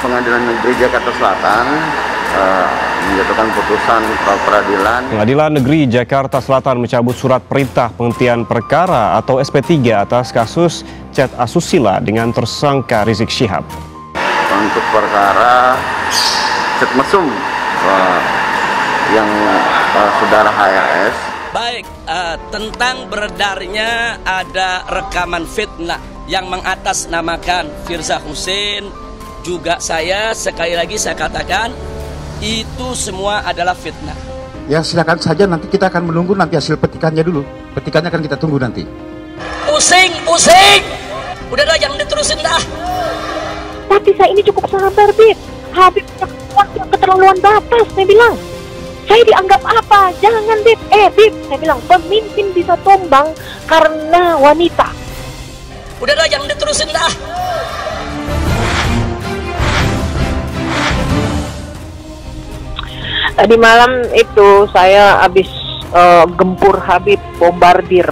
Pengadilan Negeri Jakarta Selatan menjatuhkan putusan pra-peradilan. Pengadilan Negeri Jakarta Selatan mencabut surat perintah penghentian perkara atau SP3 atas kasus chat asusila dengan tersangka Rizik Syihab. Untuk perkara chat mesum yang saudara HRS. Baik, tentang beredarnya ada rekaman fitnah yang mengatasnamakan Firza Husein, juga saya, sekali lagi saya katakan, itu semua adalah fitnah. Ya silakan saja, nanti kita akan menunggu nanti hasil petikannya dulu. Petikannya akan kita tunggu nanti. Pusing! Udah dah, jangan diterusin dah. Tapi saya ini cukup sabar, Bib. Habib keterlaluan batas, saya bilang. Saya dianggap apa? Jangan, Bib. Bib, saya bilang, pemimpin bisa tumbang karena wanita. Udah dah, jangan diterusin dah. Tadi malam itu saya habis gempur Habib, bombardir.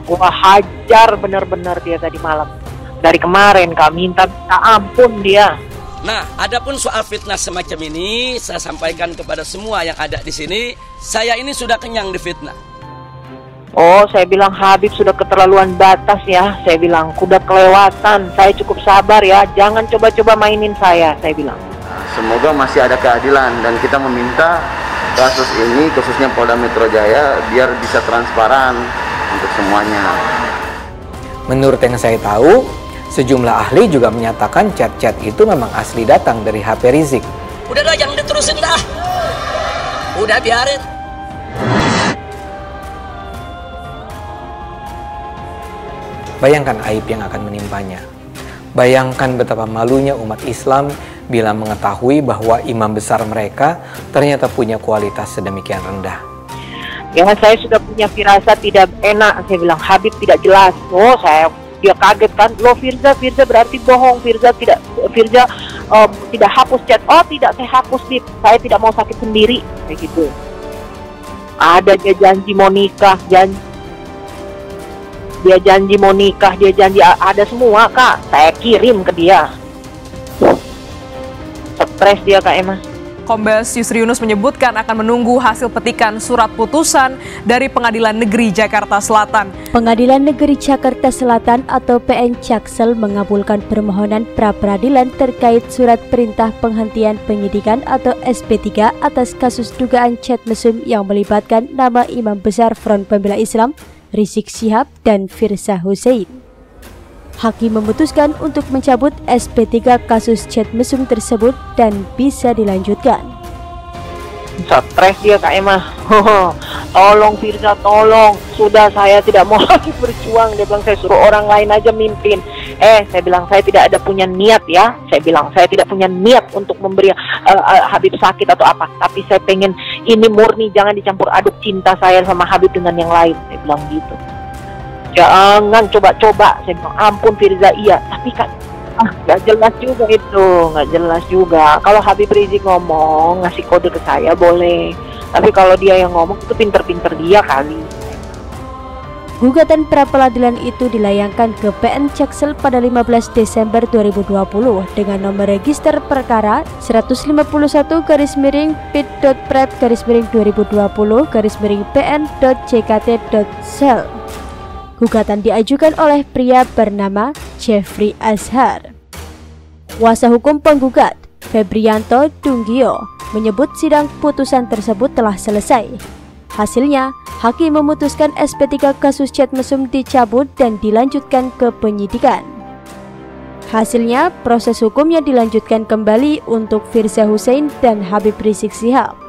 Gua hajar benar-benar dia tadi malam. Dari kemarin kami minta ampun dia. Nah, adapun soal fitnah semacam ini, saya sampaikan kepada semua yang ada di sini, saya ini sudah kenyang di fitnah. Oh, saya bilang Habib sudah keterlaluan batas ya. Saya bilang, kuda kelewatan. Saya cukup sabar ya. Jangan coba-coba mainin saya bilang. Semoga masih ada keadilan dan kita meminta kasus ini khususnya Polda Metro Jaya biar bisa transparan untuk semuanya. Menurut yang saya tahu, sejumlah ahli juga menyatakan chat-chat itu memang asli datang dari HP Rizik. Udah dah, jangan diterusin dah. Udah biarin. Bayangkan aib yang akan menimpanya. Bayangkan betapa malunya umat Islam bila mengetahui bahwa imam besar mereka ternyata punya kualitas sedemikian rendah. Ya, saya sudah punya firasat tidak enak. Saya bilang Habib tidak jelas. Oh, dia kaget kan. Loh, Firza berarti bohong. Firza tidak hapus chat. Oh, tidak, saya hapus, Bib. Saya tidak mau sakit sendiri. Kayak gitu. Ada dia janji mau nikah, dia janji mau nikah, dia janji ada semua, Kak. Saya kirim ke dia. Stres dia, Kak Emma. Kombes Yusri Yunus menyebutkan akan menunggu hasil petikan surat putusan dari Pengadilan Negeri Jakarta Selatan. Pengadilan Negeri Jakarta Selatan atau PN Jaksel mengabulkan permohonan pra-peradilan terkait surat perintah penghentian penyidikan atau SP3 atas kasus dugaan chat mesum yang melibatkan nama Imam Besar Front Pembela Islam, Rizik Syihab dan Firza Husein. Hakim memutuskan untuk mencabut SP3 kasus chat mesum tersebut dan bisa dilanjutkan. Stres dia, Kak Emma. Tolong Firza, tolong. Sudah, saya tidak mau lagi berjuang. Dia bilang saya suruh orang lain aja mimpin. Saya bilang saya tidak ada punya niat ya. Saya bilang saya tidak punya niat untuk memberi Habib sakit atau apa. Tapi saya pengen ini murni, jangan dicampur aduk cinta saya sama Habib dengan yang lain. Saya bilang gitu. Jangan coba-coba. Saya bilang ampun Firza, iya. Tapi kan nggak jelas juga itu, nggak jelas juga. Kalau Habib Rizik ngomong ngasih kode ke saya boleh, tapi kalau dia yang ngomong itu pinter-pinter dia kali. Gugatan pra-peradilan itu dilayangkan ke PN Jaksel pada 15 Desember 2020 dengan nomor register perkara 151-pit.pred-2020-PN.jkt.sel. Gugatan diajukan oleh pria bernama Jeffrey Azhar. Kuasa hukum penggugat, Febrianto Dunggio, menyebut sidang putusan tersebut telah selesai. Hasilnya, hakim memutuskan SP3 kasus chat mesum dicabut dan dilanjutkan ke penyidikan. Hasilnya, proses hukumnya dilanjutkan kembali untuk Firza Husein dan Habib Rizik Syihab,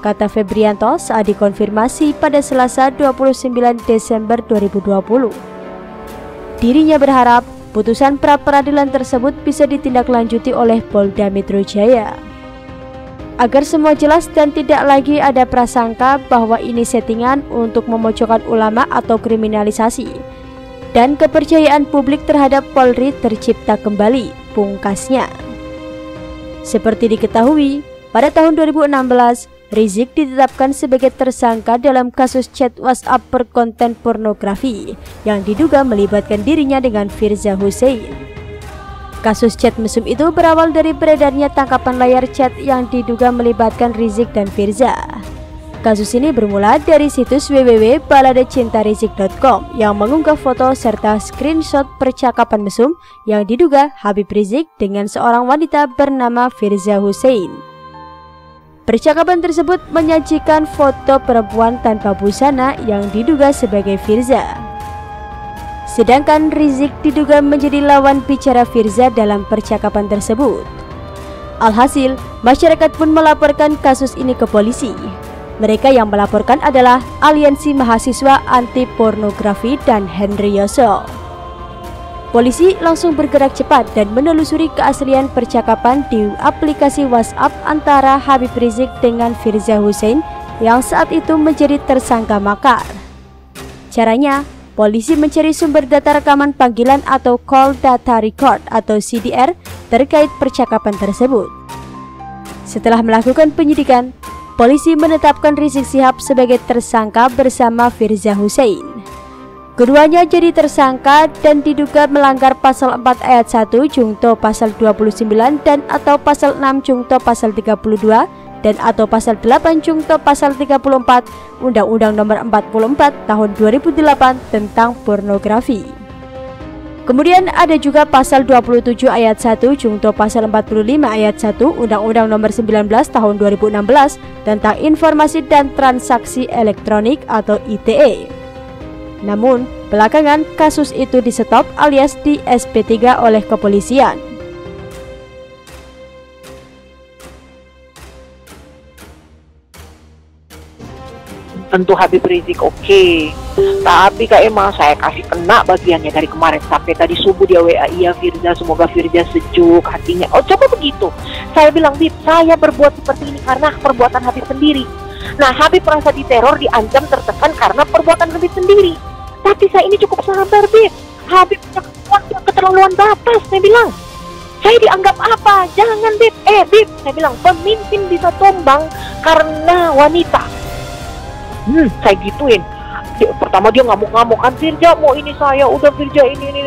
kata Febrianto saat dikonfirmasi pada Selasa 29 Desember 2020. Dirinya berharap putusan pra-peradilan tersebut bisa ditindaklanjuti oleh Polda Metro Jaya, agar semua jelas dan tidak lagi ada prasangka bahwa ini settingan untuk memojokkan ulama atau kriminalisasi, dan kepercayaan publik terhadap Polri tercipta kembali, pungkasnya. Seperti diketahui, pada tahun 2016, Rizik ditetapkan sebagai tersangka dalam kasus chat WhatsApp berkonten pornografi yang diduga melibatkan dirinya dengan Firza Husein. Kasus chat mesum itu berawal dari beredarnya tangkapan layar chat yang diduga melibatkan Rizik dan Firza. Kasus ini bermula dari situs www.baladecintaRizik.com yang mengunggah foto serta screenshot percakapan mesum yang diduga Habib Rizik dengan seorang wanita bernama Firza Hussein. Percakapan tersebut menyajikan foto perempuan tanpa busana yang diduga sebagai Firza. Sedangkan Rizik diduga menjadi lawan bicara Firza dalam percakapan tersebut. Alhasil, masyarakat pun melaporkan kasus ini ke polisi. Mereka yang melaporkan adalah Aliansi Mahasiswa Anti Pornografi dan Henry Yoso. Polisi langsung bergerak cepat dan menelusuri keaslian percakapan di aplikasi WhatsApp antara Habib Rizik dengan Firza Hussein yang saat itu menjadi tersangka makar. Caranya, polisi mencari sumber data rekaman panggilan atau call data record atau CDR terkait percakapan tersebut. Setelah melakukan penyidikan, polisi menetapkan Rizik Syihab sebagai tersangka bersama Firza Hussein. Keduanya jadi tersangka dan diduga melanggar pasal 4 ayat 1 Jungto pasal 29 dan atau pasal 6 Jungto pasal 32 dan atau pasal 8 Jungto pasal 34 Undang-Undang Nomor 44 Tahun 2008 tentang pornografi. Kemudian ada juga pasal 27 ayat 1 Jungto pasal 45 ayat 1 Undang-Undang Nomor 19 Tahun 2016 tentang informasi dan transaksi elektronik atau ITE. Namun, belakangan kasus itu di-stop alias di SP3 oleh kepolisian. Tentu Habib Rizik oke. Tapi Kak Emma, saya kasih kena bagiannya dari kemarin sampai tadi subuh dia WA, iya Firza, semoga Firza sejuk hatinya. Oh coba begitu. Saya bilang, Bib, saya berbuat seperti ini karena perbuatan Habib sendiri. Nah, Habib merasa diteror, diancam, tertekan karena perbuatan Habib sendiri. Tapi saya ini cukup sabar, Bib. Habib punya keterlaluan batas, saya bilang. Saya dianggap apa? Jangan, Bib. Bib, saya bilang, pemimpin bisa tumbang karena wanita. Saya gituin. Pertama dia ngamuk-ngamuk, kan Firza mau ini saya, udah Firza ini.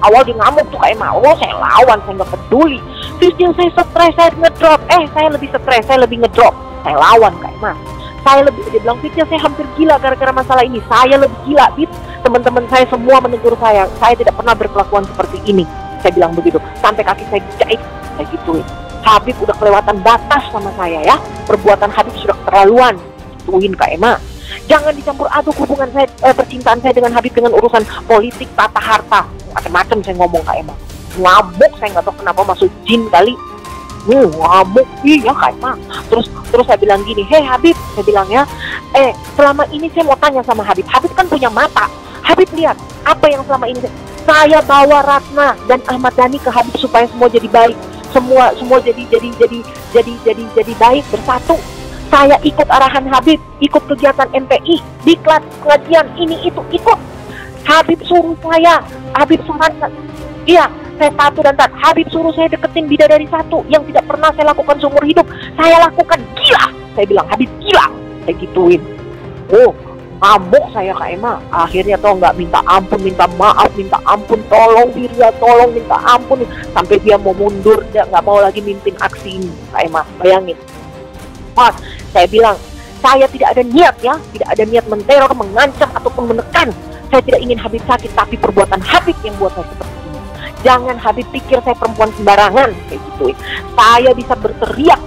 Awal dia ngamuk tuh kayak mau, saya lawan, saya nggak peduli. Terus dia saya stres, saya ngedrop. Saya lebih stres, saya lebih ngedrop. Saya lawan kayak mas. Saya lebih, dia bilang Firza saya hampir gila gara-gara masalah ini. Saya lebih gila, Bib. Teman-teman saya semua menegur saya tidak pernah berkelakuan seperti ini. Saya bilang begitu. Sampai kaki saya jahit, saya gituin. Habib udah kelewatan batas sama saya ya. Perbuatan Habib sudah keterlaluan. Gituin Kak Emma. Jangan dicampur aduk hubungan saya, percintaan saya dengan Habib dengan urusan politik, tata harta, macam-macam saya ngomong Kak Emma. Ngamuk, saya nggak tahu kenapa masuk jin kali. Ngamuk, iya Kak Emma. Terus saya bilang gini, hei Habib, saya bilang ya, selama ini saya mau tanya sama Habib. Habib kan punya mata. Habib lihat apa yang selama ini saya bawa Ratna dan Ahmad Dhani ke Habib supaya semua jadi baik, semua jadi baik bersatu. Saya ikut arahan Habib, ikut kegiatan MPI, diklat pengajian ini itu ikut. Habib suruh saya, Habib sarankan. Iya, saya satu dan taat. Habib suruh saya deketin bidadari satu yang tidak pernah saya lakukan seumur hidup. Saya lakukan, gila. Saya bilang Habib gila. Saya gituin. Oh, ngamuk saya Kak Emma. Akhirnya toh nggak minta ampun, minta maaf, minta ampun, tolong Firza, tolong minta ampun. Sampai dia mau mundur, dia nggak mau lagi mimpin aksi ini Kak Emma. Bayangin. Mas, saya bilang, saya tidak ada niat ya, tidak ada niat menteror, mengancam ataupun menekan. Saya tidak ingin Habib sakit, tapi perbuatan Habib yang buat saya seperti ini. Jangan Habib pikir saya perempuan sembarangan, kayak gitu. Saya bisa berteriak